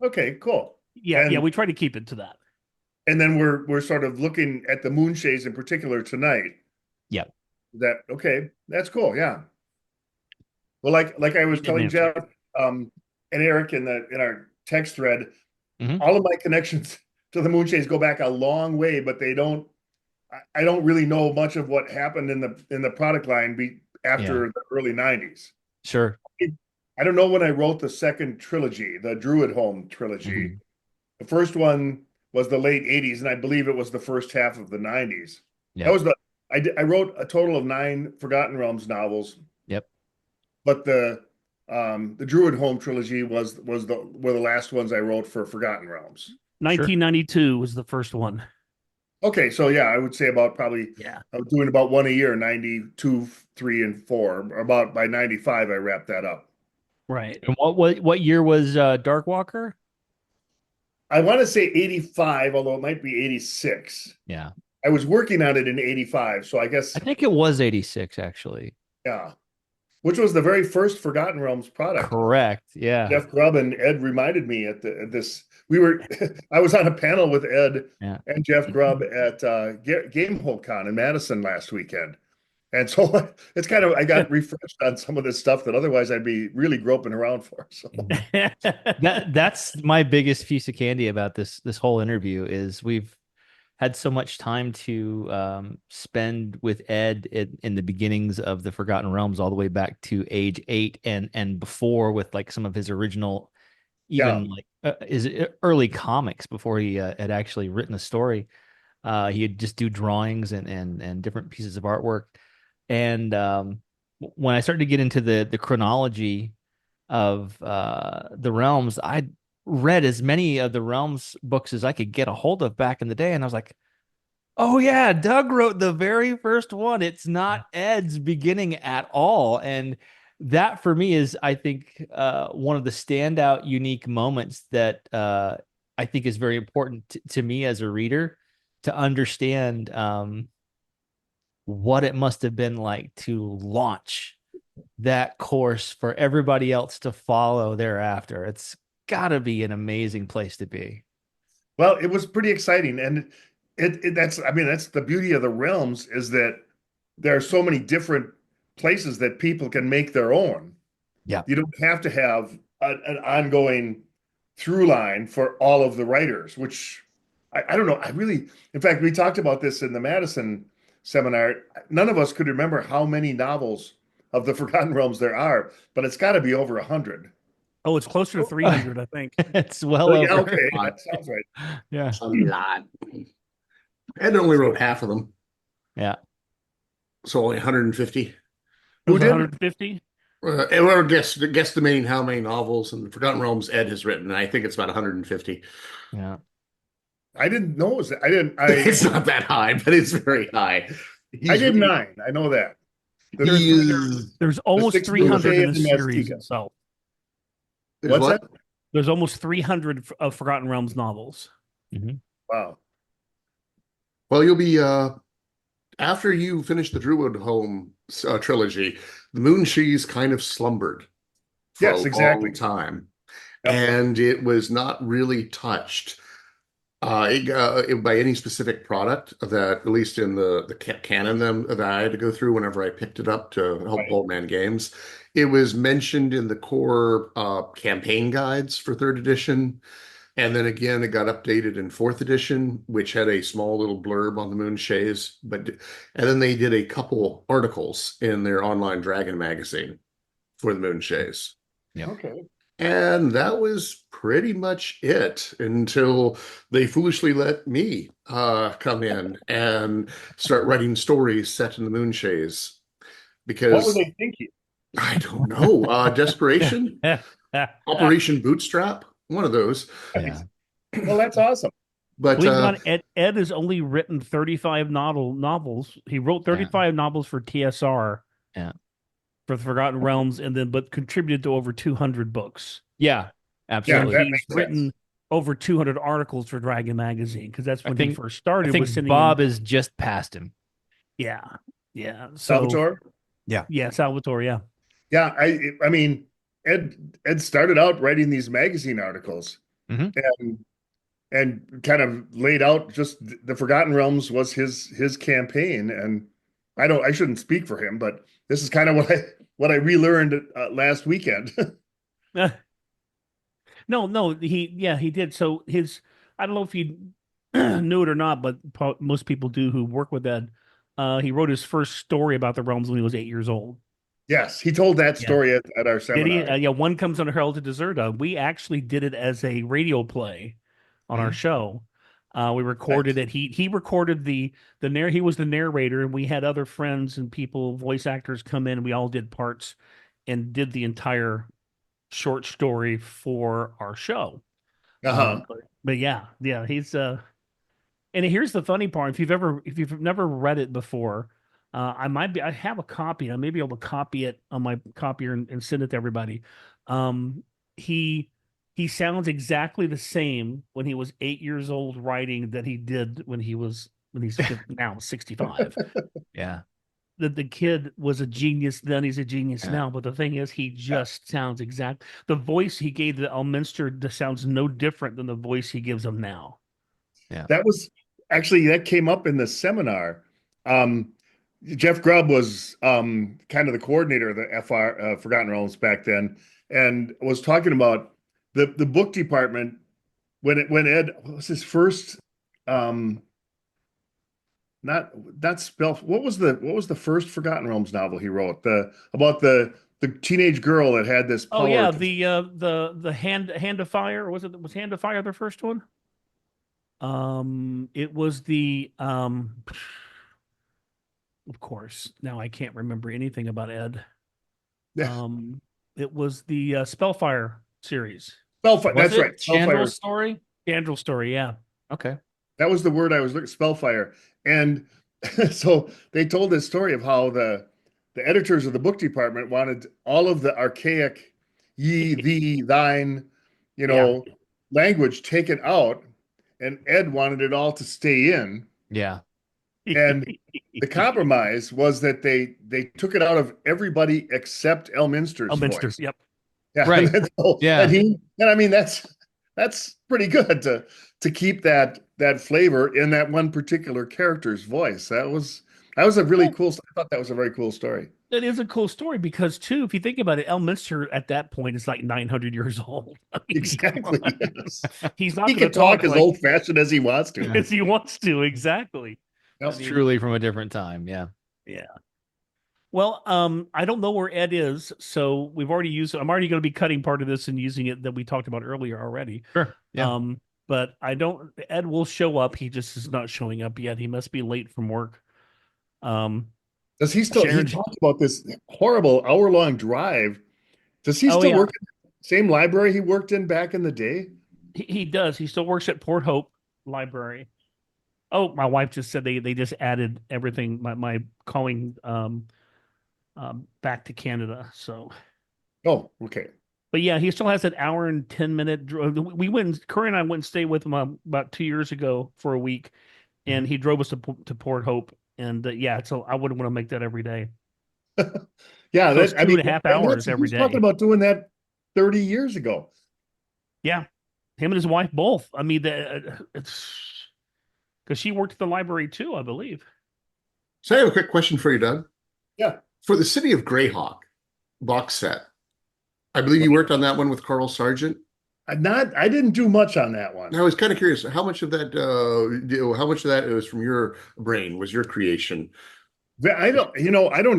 Okay, cool. Yeah, And we try to keep it to that. and then we're sort of looking at the Moonshaes in particular tonight. Yeah. That okay? That's cool. Yeah. Well, like I You was didn't telling answer. Jeff and Eric in our text thread, Hmm. all of my connections to the Moonshaes go back a long way, but they don't. I don't really know much of what happened in the product line Yeah. after the early '90s. Sure. I don't know when I wrote the second trilogy, the Druid Home trilogy. Hmm. The first one was the late '80s, and I believe it was the first half of the '90s. That Yep. was the I wrote a total of 9 Forgotten Realms novels, Yep. but the Druid Home trilogy was the were the last ones I wrote for Forgotten Realms. Sure. 1992 was the first one. Okay, so yeah, I would say about probably Yeah. I was doing about one a year, 92, 3, and 4. About by 95, I wrapped that up. Right. And what year was Darkwalker? I want to say 85, although it might be 86. Yeah. I was working on it in 85, so I I guess think it was 86 actually. yeah, which was the very first Forgotten Realms product. Correct. Yeah. Jeff Grubb and Ed reminded me at this. We were I was on a panel with Ed Yeah. and Jeff Grubb at Con in Madison last weekend. And so it's kind of I got refreshed on some of this stuff that otherwise I'd be really groping around for. So Mhm. That's my biggest piece of candy about this whole interview is we've had so much time to spend with Ed in the beginnings of the Forgotten Realms, all the way back to age 8 and before, with like some of his original, yeah, even like his early comics before he had actually written a story. He'd just do drawings and different pieces of artwork. And when I started to get into the chronology of the realms, I read as many of the realms books as I could get a hold of back in the day, and I was like, "Oh yeah, Doug wrote the very first one. It's not Ed's beginning at all." And that for me is, I think, one of the standout, unique moments that I think is very important to me as a reader to understand what it must have been like to launch that course for everybody else to follow thereafter. It's got to be an amazing place to be. well, it was pretty exciting, and that's I mean that's the beauty of the realms is that there are so many different places that people can make their own. Yeah. You don't have to have an ongoing through line for all of the writers, which I don't know. I really, in fact, we talked about this in the Madison seminar. None of us could remember how many novels of the Forgotten Realms there are, but it's got to be over 100. Oh, it's closer to 300, I think. It's well Oh, yeah, over. okay, that sounds right. Yeah. A lot. Ed only wrote half of them, Yeah. so only 150. It Who was did? 150. Or guesstimating how many novels in the Forgotten Realms Ed has written. I think it's about 150. Yeah. I didn't know it was. I didn't. It's not that high, but it's very high. I He's did 9. I know that. The There's he is there's the almost six 300 Moonshae in and the the series Maztica. itself. there's What's what? that? There's almost 300 of Forgotten Realms novels. Hmm. Wow. Well, you'll be after you finish the Druid Home trilogy, the Moonshees kind of slumbered for a Yes, long exactly. time, Yep. and it was not really touched by any specific product that, at least in the canon that I had to go through whenever I picked it up to help Right. Old Man Games. It was mentioned in the core campaign guides for third edition. And then again, it got updated in fourth edition, which had a small little blurb on the Moonshaes. And then they did a couple articles in their online Dragon magazine for the Moonshaes. Yep. Okay. And that was pretty much it until they foolishly let me come in and start writing stories set in the Moonshaes What were because they thinking? I don't know, desperation, Operation Bootstrap, one of those. Yeah. Well, that's awesome. But Believe it or not, Ed has only written 35 novels. He wrote Yeah. 35 novels for TSR Yeah. for the Forgotten Realms, and then but contributed to over 200 books. Yeah. Yeah, And Absolutely. that he's makes sense. written over 200 articles for Dragon Magazine because that's I when he think first I started. Was think sending in, Bob is just past him. yeah, yeah. So Salvatore? Yeah. yeah, Salvatore, yeah. Yeah, I mean, Ed started out writing these magazine articles, Mhm. and kind of laid out just the Forgotten Realms was his campaign. And I shouldn't speak for him, but this is kind of what I relearned last weekend. No, he did. So I don't know if you knew it or not, but most people do who work with Ed. He wrote his first story about the realms when he was 8 years old. Yes, he told that Yeah. story at our Did he? seminar. Yeah, One Comes on a Herald to Deserta. We actually did it as a radio play on our Mhm. show. We recorded Nice. it. He recorded he was the narrator, and we had other friends and people, voice actors come in. We all did parts and did the entire short story for our show. Uh-huh. But yeah, he's and here's the funny part. If you've never read it before, I have a copy. I may be able to copy it on my copier and send it to everybody. Um, he he sounds exactly the same when he was 8 years old writing that he did when he's now 65. Yeah. The kid was a genius then, he's a genius Yeah. now. But the thing is, he just sounds exact. The voice he gave to Elminster sounds no different than the voice he gives him now. Yeah. That was actually that came up in the seminar. Um, Jeff Grubb was kind of the coordinator of the FR Forgotten Realms back then, and was talking about the book department when Ed what was his first um, not spell what was the first Forgotten Realms novel he wrote the about the teenage girl that had this Oh power. yeah, the hand of fire, was Hand of Fire the first one? It was of course, now I can't remember anything about Ed. Yeah, Um, it was the Spellfire series. Spellfire. Was That's it right, Chandler's Spellfire. story? Andrew story, yeah. Okay. That was the word I was looking, Spellfire. And so they told this story of how the editors of the book department wanted all of the archaic ye, thee, thine, Yeah. language taken out, and Ed wanted it all to stay in. Yeah. And the compromise was that they took it out of everybody except Elminster's Elminster, voice. yep. Yeah, Right. Yeah. and I mean that's pretty good to keep that flavor in that one particular character's voice. That was a really Well, cool. I thought that was a very cool story. it is a cool story because too, if you think about it, Elminster at that point is like 900 years old. I mean, come Exactly. on. Yes. He's not He going can to talk talk as like old fashioned as he wants to. Yeah. as he wants to. Exactly. I It's Yep. mean, truly from a different time. Yeah. yeah. Well, I don't know where Ed is, so I'm already going to be cutting part of this and using it that we talked about earlier already. Sure. Yeah. But Ed will show up. He just is not showing up yet. He must be late from work. Um, Does he still? He Sharon, talked about this horrible hour-long drive. Does he oh still yeah, work in the same library he worked in back in the day? he does. He still works at Port Hope Library. Oh, my wife just said they just added everything, my calling back to Canada. So, Oh, okay. but yeah, he still has an hour and 10 minute. We went. Curry and I went and stayed with him about 2 years ago for a week, and he drove us to Port Hope. And yeah, so I wouldn't want to make that every day. Yeah, So it's I two mean, and a half and hours every he's talking day. about doing that 30 years ago. Yeah, him and his wife both. I mean, it's because she worked at the library too, I believe. So I have a quick question for you, Doug. Yeah. For the City of Greyhawk box set, I believe you worked on that one with Carl Sargent. I didn't do much on that one. I was kind of curious how much of that was from your brain, was your creation? I don't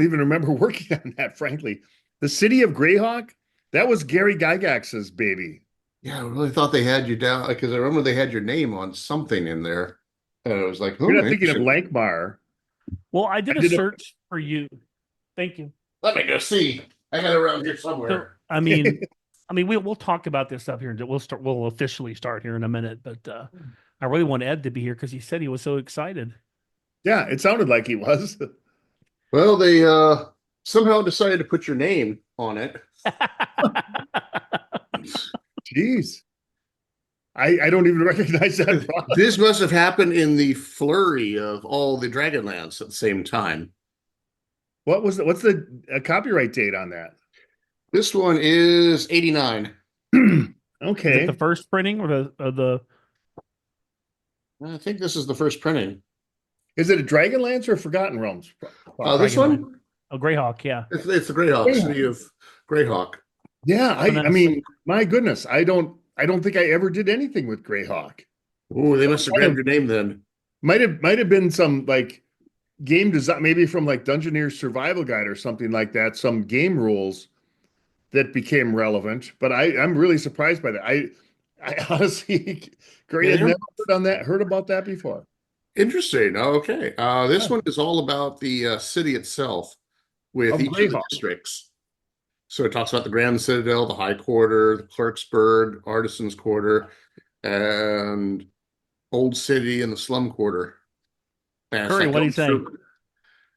even remember working on that, frankly. The City of Greyhawk, that was Gary Gygax's baby. Yeah, I really thought they had you down because I remember they had your name on something in there. And I was like, You're oh, not thinking of interesting. Lankmar. Well, I did I a did a search for you. Thank you. Let me go see. I got it around here So, somewhere. we'll talk about this stuff here. We'll officially start here in a minute. But I really want Ed to be here because he said he was so excited. Yeah, it sounded like he was. Well, they somehow decided to put your name on it. Jeez. I don't even recognize that product. This must have happened in the flurry of all the Dragonlance at the same time. What's the copyright date on that? This one is 89. Is it the Okay. first printing or the I think this is the first printing. Is it a Dragonlance or Forgotten Realms? This Dragonland? one, Oh, Greyhawk, yeah. it's the Greyhawk, Yeah. City of Greyhawk. Yeah, I Finesse. mean, my goodness, I don't think I ever did anything with Greyhawk. Oh, they must have Kind grabbed of your name then. might have been some like game design, maybe from like Dungeoneer's Survival Guide or something like that, some game rules that became relevant. But I'm really surprised by that. I honestly, great, Yeah, had they're never heard about that before. interesting. Okay. This Yeah. one is all about the city itself with Of each of the Greyhawk. districts. So it talks about the Grand Citadel, the High Quarter, the Clerksburg, Artisans Quarter, and Old City and the Slum Quarter. And Curry, what do you say?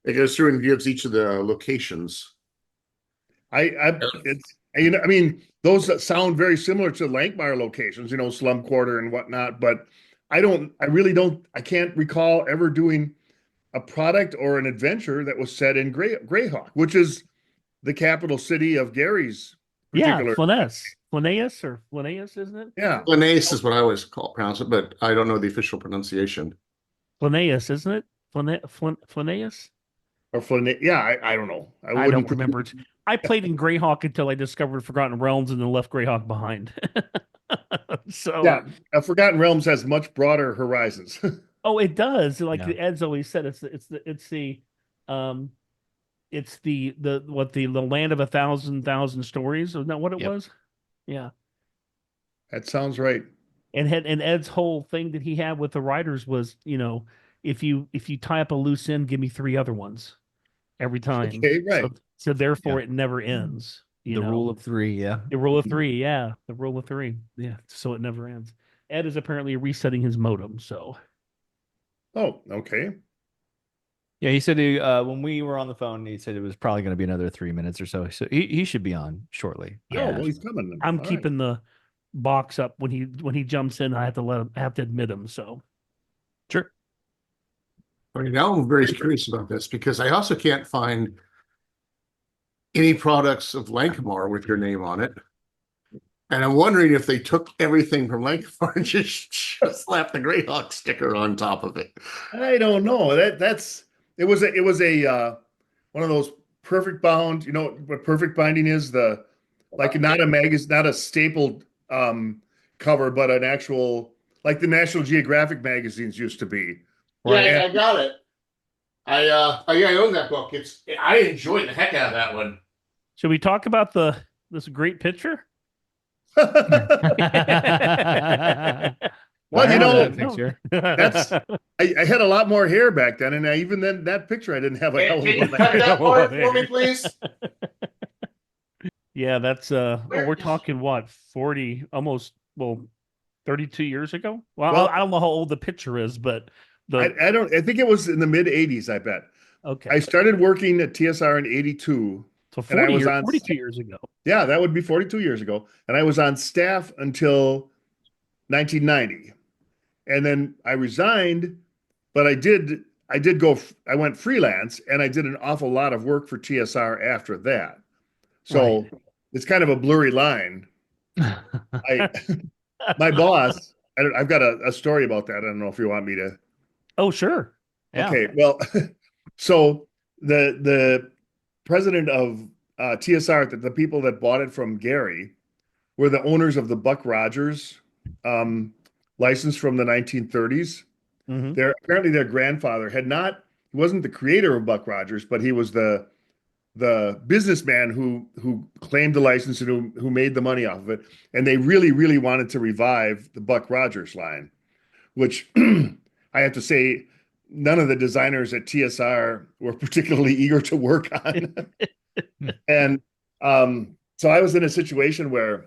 It goes through and gives each of the locations. It's I mean those that sound very similar to Lankmire locations, Slum Quarter and whatnot, but I really don't I can't recall ever doing a product or an adventure that was set in Greyhawk, which is the capital city of Gary's Yeah, particular. Flaneus, isn't it? Yeah. Linnaeus is what I always pronounce it, but I don't know the official pronunciation. Flaneus, isn't it? Flaneus? Or Flynn. Yeah, I don't know. I I don't wouldn't. remember it. I played in Greyhawk until I discovered Forgotten Realms and then left Greyhawk behind. So, Yeah, Forgotten Realms has much broader horizons. oh, it does. Like Yeah. Ed's always said, um, it's the land of a thousand stories. Isn't that what it Yep. was? Yeah. That sounds right. And Ed's whole thing that he had with the writers was, if you tie up a loose end, give me three other ones every time. Okay, right. So therefore Yeah. it never ends. The rule of three, yeah. The rule of three, yeah. The rule of three. Yeah. So it never ends. Ed is apparently resetting his modem, so Oh, okay. Yeah, he said when we were on the phone, he said it was probably going to be another 3 minutes or so. So he should be on shortly. Oh, yeah. well, he's coming then. I'm All right. keeping the box up when he jumps in. I have to admit him. So Sure. Okay, now I'm very curious about this because I also can't find any products of Lankmar with your name on it. And I'm wondering if they took everything from Lankmar and just slapped the Greyhawk sticker on top of it. I don't know. It was a one of those perfect bound. You know what perfect binding is? The like not a magazine, not a stapled cover, but an actual like the National Geographic magazines used to be. Yeah, I got it. I own that book. I enjoyed the heck out of that one. should we talk about this great picture? Well, you Wow, know, that picture. I had a lot more hair back then, and even then that picture I didn't have a hell of Can a you lot. cut that part for me, please? Yeah, that's we're talking what 40 almost 32 years ago. Well, I don't know how old the picture is, but I think it was in the mid 80s, I bet. okay. I started working at TSR in 82. So and I 40 was years, on 42 years ago. Yeah, that would be 42 years ago. And I was on staff until 1990. And then I resigned, but I went freelance and I did an awful lot of work for TSR after that. So it's kind of a blurry line. I my boss, I've got a story about that. I don't know if you want me to. Oh, sure. Yeah. Okay, well, so the president of TSR, the people that bought it from Gary, were the owners of the Buck Rogers license from the 1930s. Mhm. Apparently their grandfather he wasn't the creator of Buck Rogers, but he was the businessman who claimed the license and who made the money off of it. And they really, really wanted to revive the Buck Rogers line, which I have to say, none of the designers at TSR were particularly eager to work on. And so I was in a situation where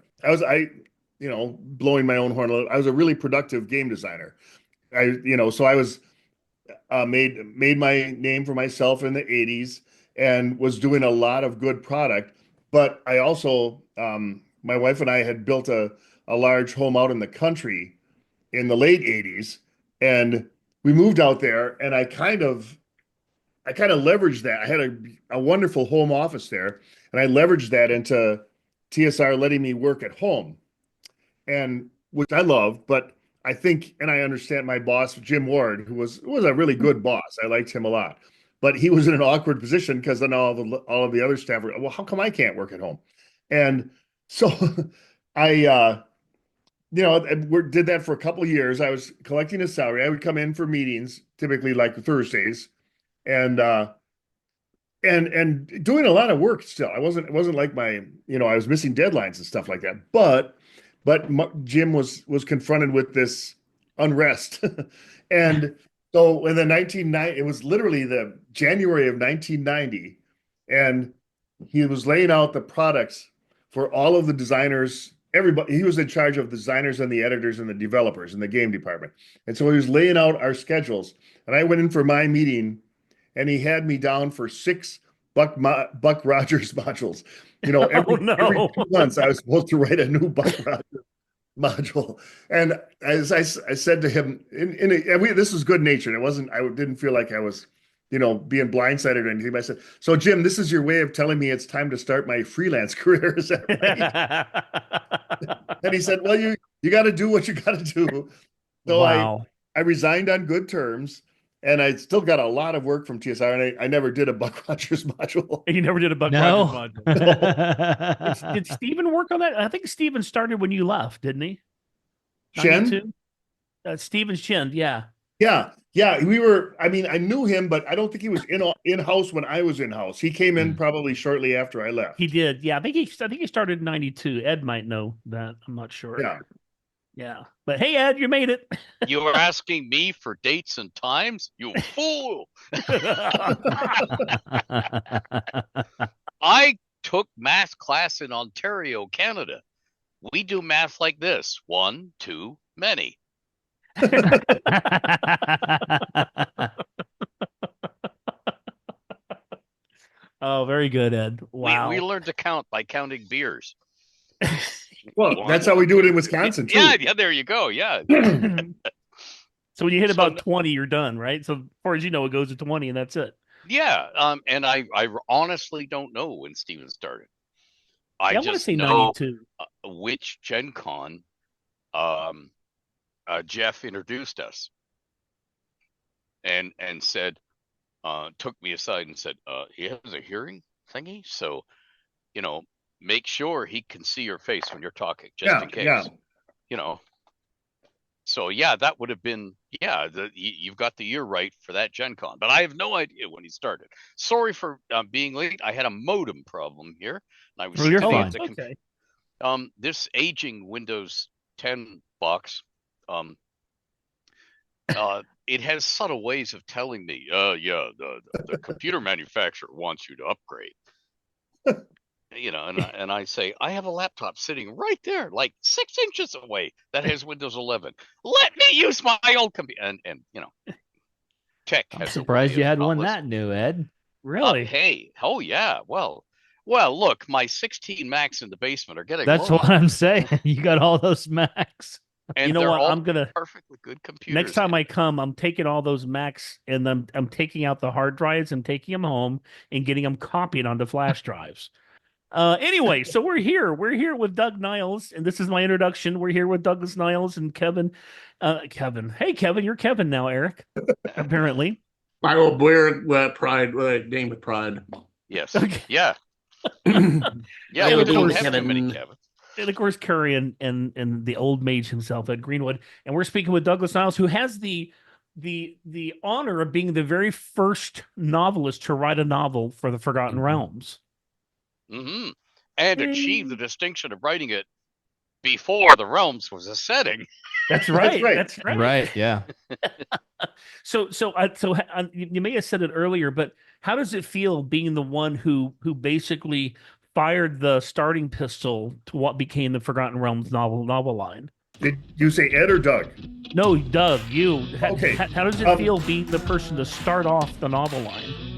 blowing my own horn a little. I was a really productive game designer. So I was made my name for myself in the 80s and was doing a lot of good product. But I also, my wife and I had built a large home out in the country in the late 80s. And we moved out there and I kind of leveraged that. I had a wonderful home office there and I leveraged that into TSR letting me work at home. and which I loved, but I think, and I understand my boss, Jim Ward, who was a really good boss. I liked him a lot, but he was in an awkward position because then all of the other staff were, well, how come I can't work at home? And so I, did that for a couple of years. I was collecting his salary. I would come in for meetings, typically like Thursdays, and and doing a lot of work still. It wasn't like I was missing deadlines and stuff like that. But Jim was confronted with this unrest, and so in the 1990, it was literally the January of 1990, and he was laying out the products for all of the designers. Everybody, he was in charge of the designers and the editors and the developers in the game department, and so he was laying out our schedules. And I went in for my meeting, and he had me down for 6 Buck Rogers modules. Every 2 months I was supposed to write a new Buck Rogers module. And as I said to him, this was good natured. It wasn't. I didn't feel like I was, being blindsided or anything. But I said, "So Jim, this is your way of telling me it's time to start my freelance career, is that right?" And he said, "Well, you got to do what you got to do." So Wow. I resigned on good terms. And I still got a lot of work from TSR, and I never did a Buck Rogers module. You never did a Buck No. Rogers module. Did Steven work on that? I think Steven started when you left, didn't he? Shen? 92? Steven Shen, yeah. Yeah. We were. I mean, I knew him, but I don't think he was in house when I was in house. He came in probably shortly after I left. He did. Yeah, I think he started in 92. Ed might know that. I'm not sure. Yeah. Yeah. But hey, Ed, you made it. You were asking me for dates and times? You fool! I took math class in Ontario, Canada. We do math like this: 1, 2, many. Oh, very good, Ed. Wow. We learned to count by counting beers. Well, that's how we do it in Wisconsin too. Yeah, there you go. Yeah. So when you hit about 20, you're done, right? So as far as you know, it goes to 20 and that's it. Yeah. And I honestly don't know when Steven started. I want to just say know 92. Which Gen Con Jeff introduced us and said, took me aside and said, he has a hearing thingy. So, make sure he can see your face when you're talking, just in case. Yeah. So yeah, that would have been you've got the year right for that Gen Con, but I have no idea when he started. Sorry for being late. I had a modem problem here, and I was you're sitting fine. at the Okay. this aging Windows 10 box. It has subtle ways of telling me, the computer manufacturer wants you to upgrade. And I say, I have a laptop sitting right there, like 6 inches away, that has Windows 11. Let me use my old computer. And tech. I'm has a surprised way you of had not one listening. that new, Ed. Really? Hey, oh yeah. Well, look, my 16 Macs in the basement are getting That's low. what I'm saying. You got all those Macs. And You know they're what? all I'm gonna perfectly good computers. next time I come, I'm taking all those Macs and I'm taking out the hard drives and taking them home and getting them copied onto flash drives. Anyway, so we're here. We're here with Doug Niles, and this is my introduction. We're here with Douglas Niles and Kevin. Kevin. Hey, Kevin, you're Kevin now, Eric. Apparently. I will wear pride, name with pride. Yes. Okay. Yeah. And Yeah, we of don't course, have too many Kevin. Kevin. And of course, Curry and the old mage himself, Ed Greenwood. And we're speaking with Douglas Niles, who has the honor of being the very first novelist to write a novel for the Forgotten Realms. Mm-hmm. And achieve the distinction of writing it before the realms was a setting. That's right. right. That's right. Right, yeah. So you may have said it earlier, but how does it feel being the one who basically fired the starting pistol to what became the Forgotten Realms novel line? Did you say Ed or Doug? No, Doug, you. Okay. How does it feel being the person to start off the novel line?